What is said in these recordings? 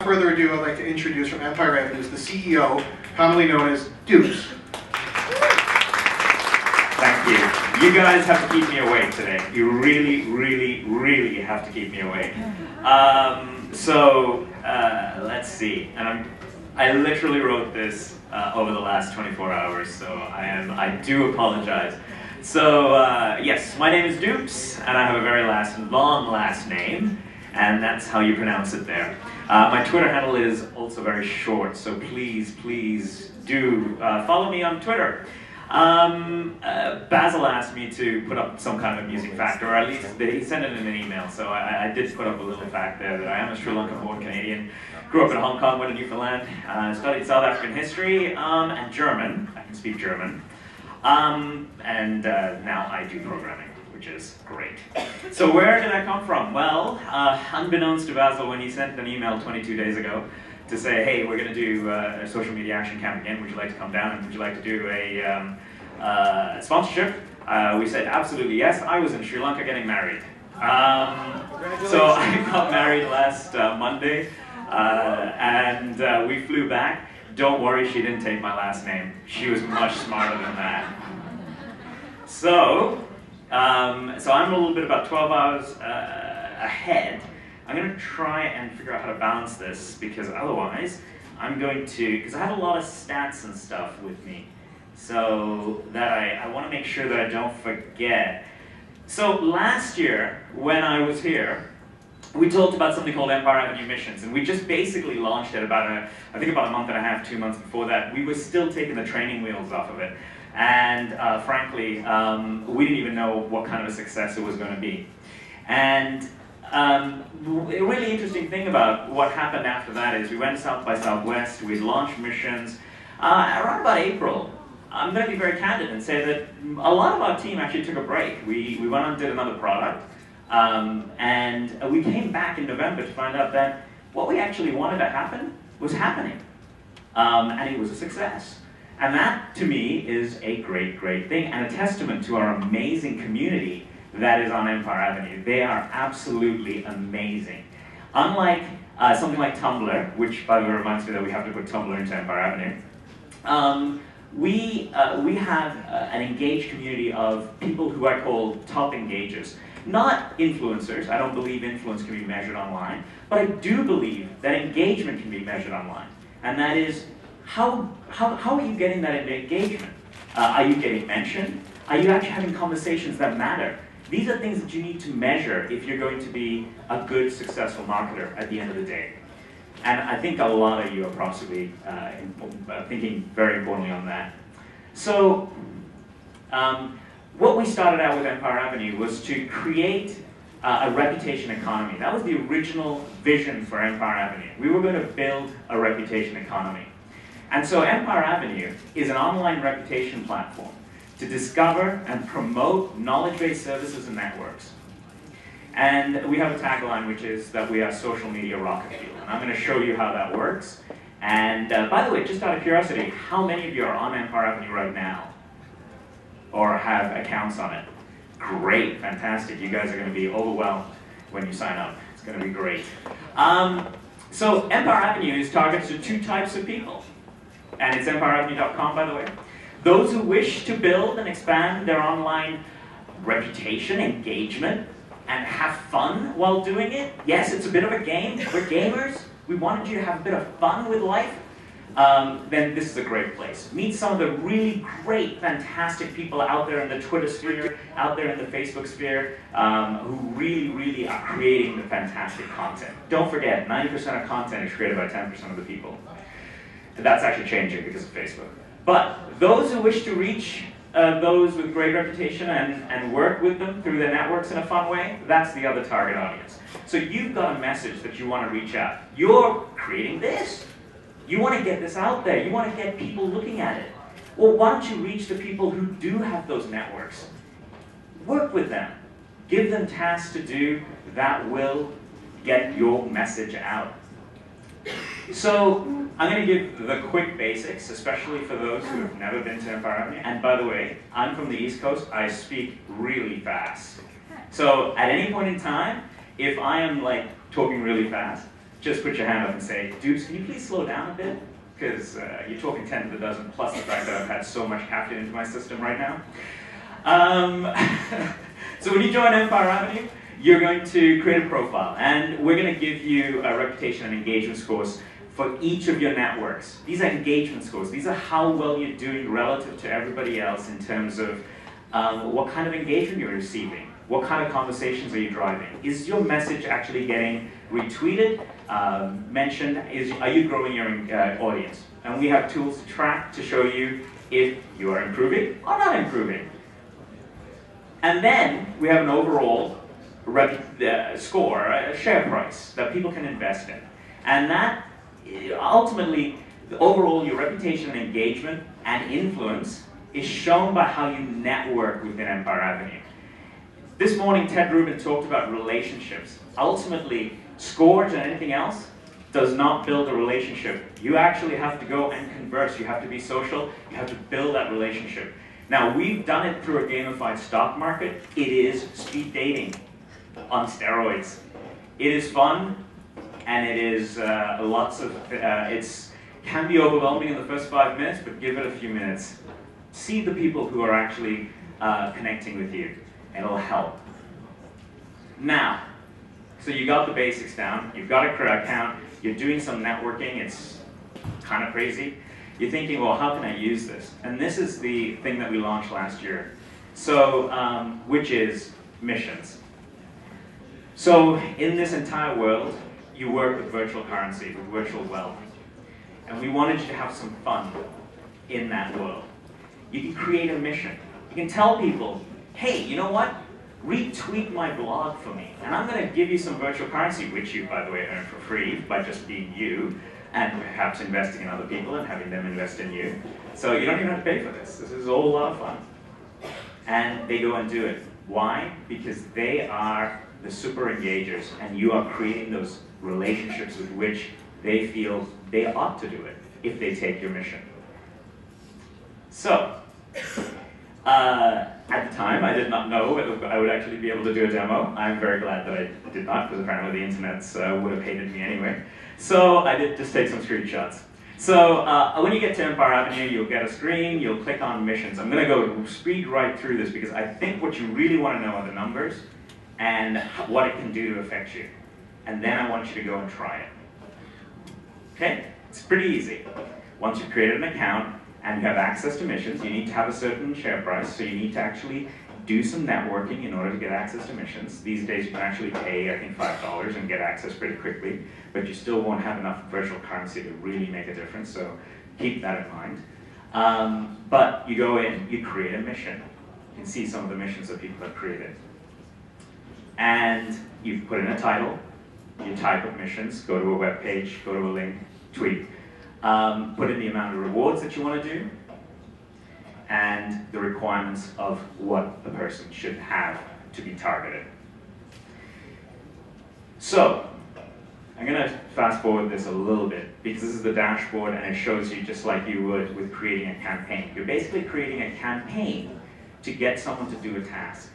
further ado, I'd like to introduce from Empire Avenues the CEO, commonly known as Dupes. Thank you. You guys have to keep me awake today. You really, really, really have to keep me awake. Let's see. And I literally wrote this over the last 24 hours, so I do apologize. So yes, my name is Dupes, and I have a very long last name, and that's how you pronounce it there. My Twitter handle is also very short, so please do follow me on Twitter. Basil asked me to put up some kind of amusing fact, or at least he sent it in an email, so I did put up a little fact there that I am a Sri Lankan-born Canadian, grew up in Hong Kong, went to Newfoundland, studied South African history, and German. I can speak German. Now I do programming, which is great. So where did I come from? Well, unbeknownst to Basil, when he sent an email 22 days ago to say, hey, we're going to do a social media action camp again, would you like to come down and would you like to do a sponsorship? We said absolutely yes. I was in Sri Lanka getting married. So I got married last Monday, and we flew back. Don't worry, she didn't take my last name. She was much smarter than that. So I'm a little bit about 12 hours ahead. I'm going to try and figure out how to balance this, because otherwise I'm going to, because I have a lot of stats and stuff with me, so that I want to make sure that I don't forget. So last year, when I was here, we talked about something called Empire Avenue Missions, and we just basically launched it I think about a month and a half, 2 months before that. We were still taking the training wheels off of it, and frankly, we didn't even know what kind of a success it was going to be. And a really interesting thing about what happened after that is we went South by Southwest, we launched missions around about April. I'm going to be very candid and say that a lot of our team actually took a break. We went on and did another product. And we came back in November to find out that what we actually wanted to happen was happening. And it was a success. And that, to me, is a great, great thing, and a testament to our amazing community that is on Empire Avenue. They are absolutely amazing. Unlike something like Tumblr, which, by the way, reminds me that we have to put Tumblr into Empire Avenue, we have an engaged community of people who I call top engagers. Not influencers. I don't believe influence can be measured online, but I do believe that engagement can be measured online. And that is, how are you getting that engagement? Are you getting mentioned? Are you actually having conversations that matter? These are things that you need to measure if you're going to be a good, successful marketer at the end of the day. And I think a lot of you are possibly thinking very importantly on that. So, what we started out with Empire Avenue was to create a reputation economy. That was the original vision for Empire Avenue. We were going to build a reputation economy. And so Empire Avenue is an online reputation platform to discover and promote knowledge-based services and networks. And we have a tagline, which is that we are social media rocket fuel. And I'm going to show you how that works. And by the way, just out of curiosity, how many of you are on Empire Avenue right now? Or have accounts on it? Great, fantastic. You guys are going to be overwhelmed when you sign up. It's going to be great. So Empire Avenue is targeted to two types of people. And it's empireavenue.com, by the way. Those who wish to build and expand their online reputation, engagement, and have fun while doing it. Yes, it's a bit of a game. We're gamers. We wanted you to have a bit of fun with life. Then this is a great place. Meet some of the really great, fantastic people out there in the Twitter sphere, out there in the Facebook sphere, who really, really are creating the fantastic content. Don't forget, 90% of content is created by 10% of the people. That's actually changing because of Facebook. But those who wish to reach those with great reputation and work with them through their networks in a fun way, that's the other target audience. So you've got a message that you want to reach out. You're creating this. You want to get this out there. You want to get people looking at it. Well, why don't you reach the people who do have those networks? Work with them. Give them tasks to do that will get your message out. So I'm going to give the quick basics, especially for those who have never been to Empire Avenue. And by the way, I'm from the East Coast. I speak really fast. So at any point in time, if I am like talking really fast, just put your hand up and say, dudes, can you please slow down a bit? Because you're talking 10 to the dozen, plus the fact that I've had so much caffeine into my system right now. So when you join Empire Avenue, you're going to create a profile, and we're going to give you a reputation and engagement scores for each of your networks. These are engagement scores. These are how well you're doing relative to everybody else in terms of what kind of engagement you're receiving. What kind of conversations are you driving? Is your message actually getting retweeted, mentioned? Are you growing your audience? And we have tools to track to show you if you are improving or not improving. And then we have an overall score, a share price that people can invest in. And that, ultimately, overall, your reputation and engagement and influence is shown by how you network within Empire Avenue. This morning, Ted Rubin talked about relationships. Ultimately, scores and anything else does not build a relationship. You actually have to go and converse. You have to be social. You have to build that relationship. Now, we've done it through a gamified stock market. It is speed dating on steroids. It is fun, and it is it can be overwhelming in the first 5 minutes, but give it a few minutes. See the people who are actually connecting with you. It'll help. Now, so you got the basics down, you've got a career account, you're doing some networking, it's kind of crazy. You're thinking, well, how can I use this? And this is the thing that we launched last year, so which is missions. So in this entire world, you work with virtual currency, with virtual wealth. And we wanted you to have some fun in that world. You can create a mission. You can tell people, hey, you know what? Retweet my blog for me. And I'm going to give you some virtual currency, which you, by the way, earn for free by just being you, and perhaps investing in other people and having them invest in you. So you don't even have to pay for this. This is all a lot of fun. And they go and do it. Why? Because they are the super engagers, and you are creating those relationships with which they feel they ought to do it if they take your mission. So, at the time, I did not know whether I would actually be able to do a demo. I'm very glad that I did not, because apparently the internet would have hated me anyway. So I did just take some screenshots. So when you get to Empire Avenue, you'll get a screen, you'll click on missions. I'm going to go speed right through this, because I think what you really want to know are the numbers and what it can do to affect you. And then I want you to go and try it. Okay? It's pretty easy. Once you've created an account and you have access to missions, you need to have a certain share price, so you need to actually do some networking in order to get access to missions. These days you can actually pay, I think, $5 and get access pretty quickly, but you still won't have enough virtual currency to really make a difference, so keep that in mind. But you go in, you create a mission. You can see some of the missions that people have created. And you put in a title, you type of missions, go to a web page, go to a link, tweet. Put in the amount of rewards that you want to do, and the requirements of what the person should have to be targeted. So, I'm going to fast forward this a little bit, because this is the dashboard and it shows you just like you would with creating a campaign. You're basically creating a campaign to get someone to do a task,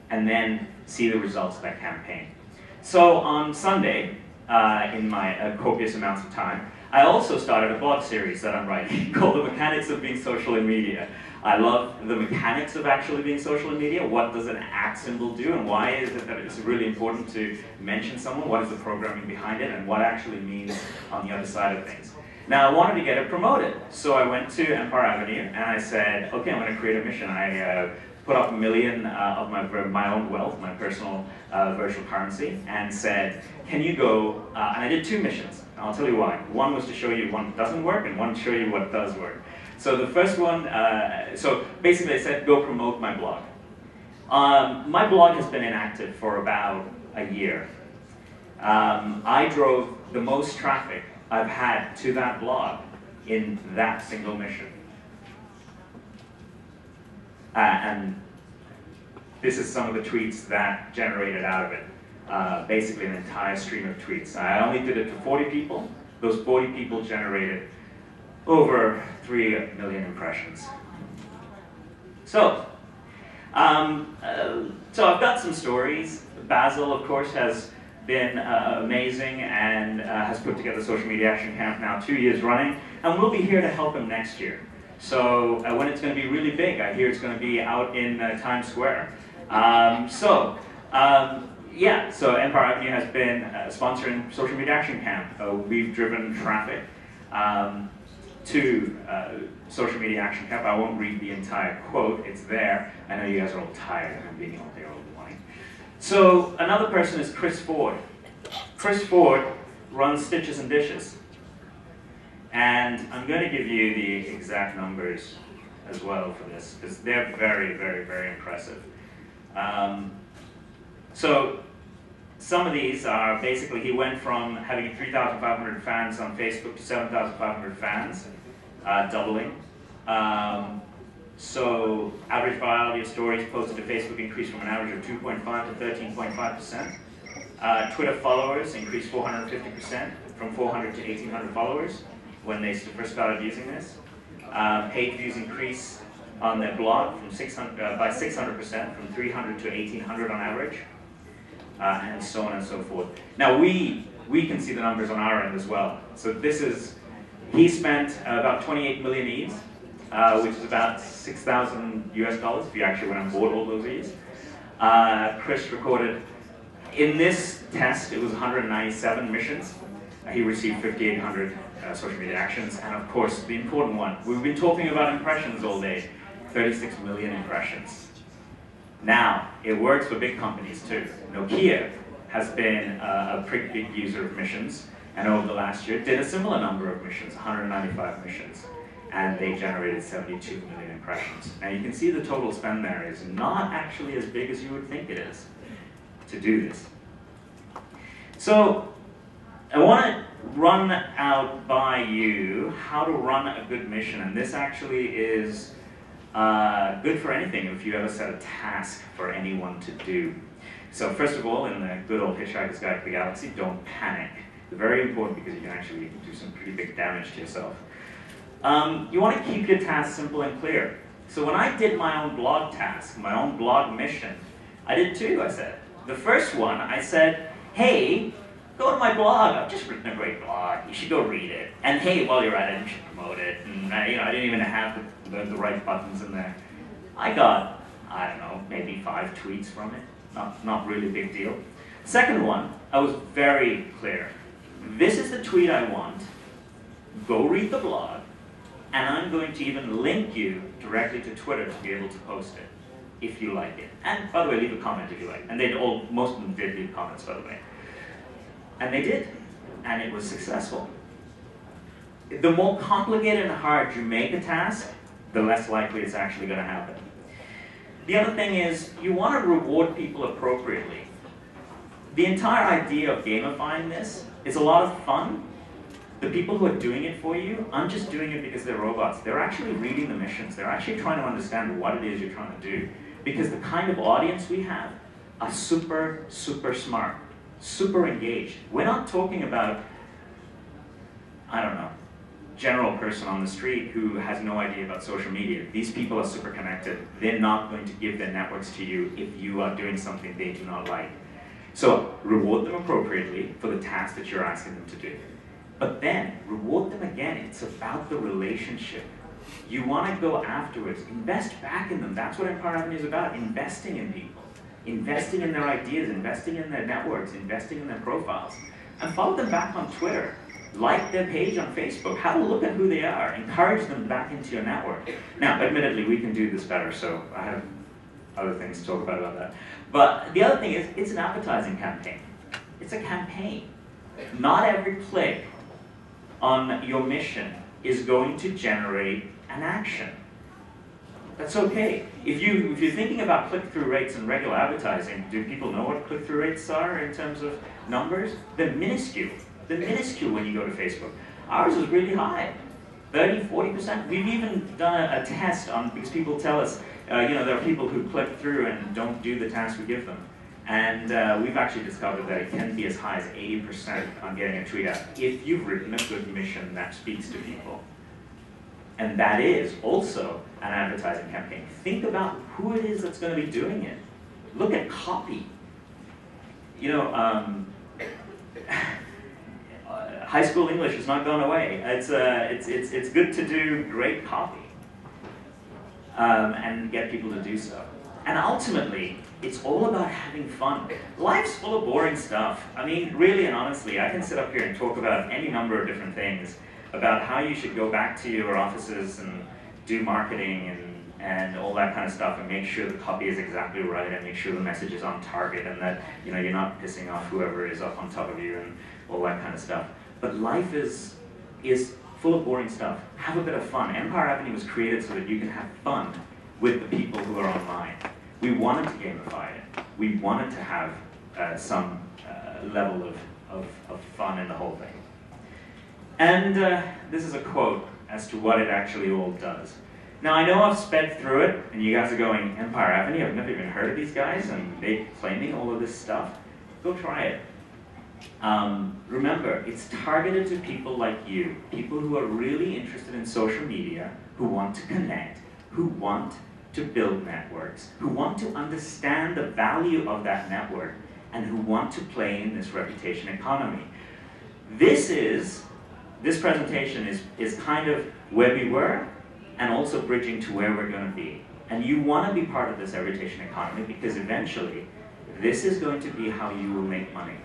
and then see the results of that campaign. So on Sunday, in my copious amounts of time, I also started a blog series that I'm writing called The Mechanics of Being Social in Media. I love the mechanics of actually being social in media. What does an @ symbol do, and why is it that it's really important to mention someone? What is the programming behind it, and what actually means on the other side of things? Now, I wanted to get it promoted, so I went to Empire Avenue and I said, okay, I'm going to create a mission. I put up 1 million of my own wealth, my personal virtual currency, and said, can you go, and I did 2 missions. I'll tell you why. One was to show you what doesn't work, and one to show you what does work. So the first one, so basically I said, go promote my blog. My blog has been inactive for about a year. I drove the most traffic I've had to that blog in that single mission. And this is some of the tweets that generated out of it. Basically an entire stream of tweets. I only did it to 40 people. Those 40 people generated over 3 million impressions. So I've got some stories. Basil, of course, has been amazing and has put together Social Media Action Camp now 2 years running, and we'll be here to help him next year. So when it's going to be really big, I hear it's going to be out in Times Square. Yeah, so Empire Avenue has been sponsoring Social Media Action Camp. We've driven traffic to Social Media Action Camp. I won't read the entire quote, it's there. I know you guys are all tired of being out there all morning. So another person is Chris Ford. Chris Ford runs Stitches and Dishes. And I'm going to give you the exact numbers as well for this, because they're very, very, very impressive. So some of these are basically, he went from having 3,500 fans on Facebook to 7,500 fans, doubling. So average virality of stories posted to Facebook increased from an average of 2.5 to 13.5%. Twitter followers increased 450%, from 400 to 1,800 followers when they first started using this. Page views increased on their blog from by 600%, from 300 to 1,800 on average, and so on and so forth. Now we can see the numbers on our end as well. So this is, he spent about 28 million E's, which is about 6,000 US dollars if you actually went on board all those E's. Chris recorded, in this test, it was 197 missions. He received 5,800 social media actions, and of course, the important one, we've been talking about impressions all day, 36 million impressions. Now, it works for big companies too. Nokia has been a pretty big user of missions, and over the last year did a similar number of missions, 195 missions, and they generated 72 million impressions. Now you can see the total spend there is not actually as big as you would think it is to do this. So, I want to run out by you how to run a good mission, and this actually is good for anything if you ever set a task for anyone to do. So first of all, in the good old Hitchhiker's Guide to the Galaxy, don't panic. It's very important because you can actually do some pretty big damage to yourself. You want to keep your tasks simple and clear. So when I did my own blog task, my own blog mission, I did two, I said. The first one, I said, hey, go to my blog. I've just written a great blog. You should go read it. And hey, while you're at it, you should promote it. And I didn't even have the right buttons in there. I got, I don't know, maybe 5 tweets from it. Not really a big deal. Second one, I was very clear. This is the tweet I want. Go read the blog. And I'm going to even link you directly to Twitter to be able to post it, if you like it. And by the way, leave a comment if you like. And most of them did leave comments, by the way. And they did, and it was successful. The more complicated and hard you make a task, the less likely it's actually going to happen. The other thing is, you want to reward people appropriately. The entire idea of gamifying this is a lot of fun. The people who are doing it for you aren't just doing it because they're robots. They're actually reading the missions. They're actually trying to understand what it is you're trying to do. Because the kind of audience we have are super, super smart. Super engaged. We're not talking about, I don't know, general person on the street who has no idea about social media. These people are super connected. They're not going to give their networks to you if you are doing something they do not like. So reward them appropriately for the task that you're asking them to do. But then reward them again. It's about the relationship. You want to go afterwards. Invest back in them. That's what Empire Avenue is about, investing in people. Investing in their ideas, investing in their networks, investing in their profiles. And follow them back on Twitter. Like their page on Facebook. Have a look at who they are. Encourage them back into your network. Now, admittedly, we can do this better, so I have other things to talk about that. But the other thing is, it's an advertising campaign. It's a campaign. Not every click on your mission is going to generate an action. That's okay. If you're thinking about click-through rates in regular advertising, do people know what click-through rates are in terms of numbers? They're minuscule. They're minuscule when you go to Facebook. Ours is really high, 30, 40%. We've even done a test on, because people tell us, there are people who click through and don't do the task we give them. And we've actually discovered that it can be as high as 80% on getting a tweet out if you've written a good mission that speaks to people. And that is also an advertising campaign. Think about who it is that's going to be doing it. Look at copy. high school English has not gone away. It's good to do great copy and get people to do so. And ultimately, it's all about having fun. Life's full of boring stuff. I mean, really and honestly, I can sit up here and talk about any number of different things, about how you should go back to your offices and do marketing and all that kind of stuff, and make sure the copy is exactly right, and make sure the message is on target, and that you're not pissing off whoever is up on top of you, and all that kind of stuff. But life is full of boring stuff. Have a bit of fun. Empire Avenue was created so that you can have fun with the people who are online. We wanted to gamify it. We wanted to have some level of fun in the whole thing. And this is a quote as to what it actually all does. Now, I know I've sped through it, and you guys are going, Empire Avenue, I've never even heard of these guys, and they claiming all of this stuff. Go try it. Remember, it's targeted to people like you, people who are really interested in social media, who want to connect, who want to build networks, who want to understand the value of that network, and who want to play in this reputation economy. This presentation is kind of where we were, and also bridging to where we're going to be. And you want to be part of this reputation economy, because eventually, this is going to be how you will make money.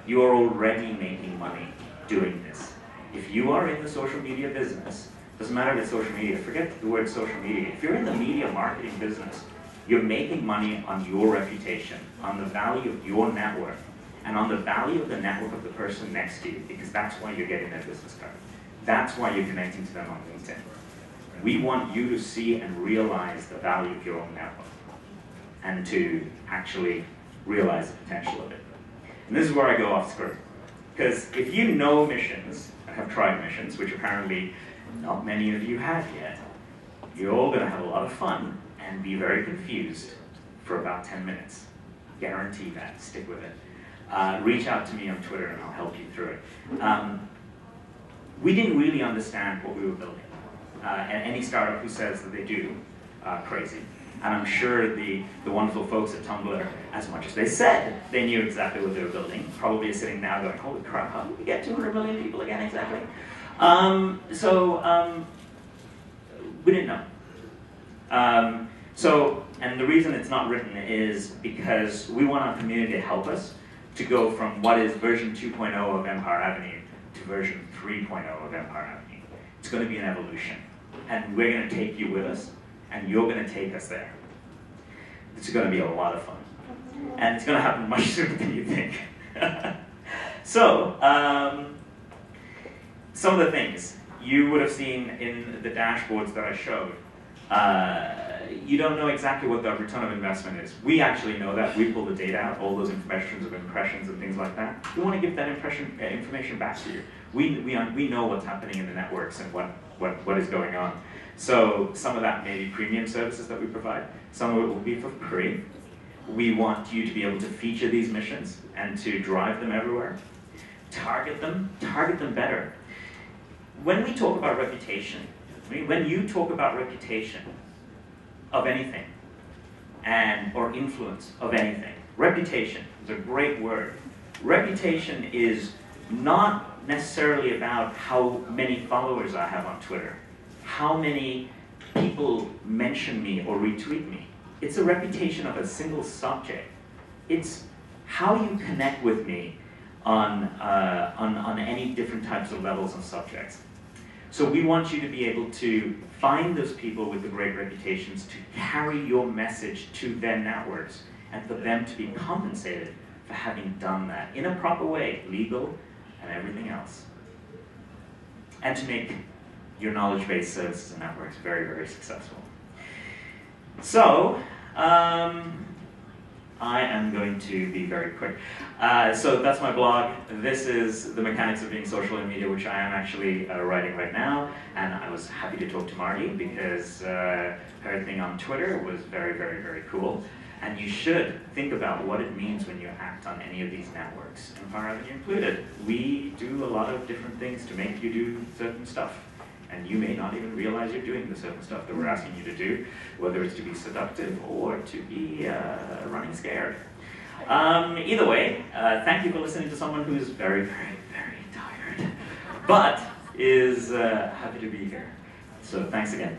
You are already making money doing this. If you are in the social media business, doesn't matter if it's social media, forget the word social media. If you're in the media marketing business, you're making money on your reputation, on the value of your network, and on the value of the network of the person next to you, because that's why you're getting their business card. That's why you're connecting to them on LinkedIn. We want you to see and realize the value of your own network, and to actually realize the potential of it. And this is where I go off script. Because if you know missions, and have tried missions, which apparently not many of you have yet, you're all going to have a lot of fun and be very confused for about 10 minutes. Guarantee that. Stick with it. Reach out to me on Twitter and I'll help you through it. We didn't really understand what we were building. And any startup who says that they do, crazy. And I'm sure the wonderful folks at Tumblr, as much as they said they knew exactly what they were building, probably is sitting now going, holy crap, how did we get 200 million people again exactly? We didn't know. And the reason it's not written is because we want our community to help us to go from what is version 2.0 of Empire Avenue to version 3.0 of Empire Avenue. It's going to be an evolution. And we're going to take you with us, and you're going to take us there. It's going to be a lot of fun. And it's going to happen much sooner than you think. So, some of the things you would have seen in the dashboards that I showed. You don't know exactly what the return of investment is. We actually know that. We pull the data out, all those impressions and things like that. We want to give that information back to you. We know what's happening in the networks and what is going on. So some of that may be premium services that we provide. Some of it will be for free. We want you to be able to feature these missions and to drive them everywhere. Target them better. When we talk about reputation, when you talk about reputation of anything, or influence of anything, reputation is a great word. Reputation is not necessarily about how many followers I have on Twitter, how many people mention me or retweet me. It's a reputation of a single subject. It's how you connect with me on any different types of levels and subjects. So we want you to be able to find those people with the great reputations to carry your message to their networks, and for them to be compensated for having done that in a proper way, legal and everything else. And to make your knowledge-based services and networks very, very successful. So, I am going to be very quick. So that's my blog. This is the mechanics of being social in media, which I am actually writing right now. And I was happy to talk to Marty because her thing on Twitter was very, very, very cool. And you should think about what it means when you act on any of these networks, Empire Avenue included. We do a lot of different things to make you do certain stuff. And you may not even realize you're doing the certain stuff that we're asking you to do, whether it's to be seductive or to be running scared. Either way, thank you for listening to someone who's very, very, very tired, but is happy to be here. So thanks again.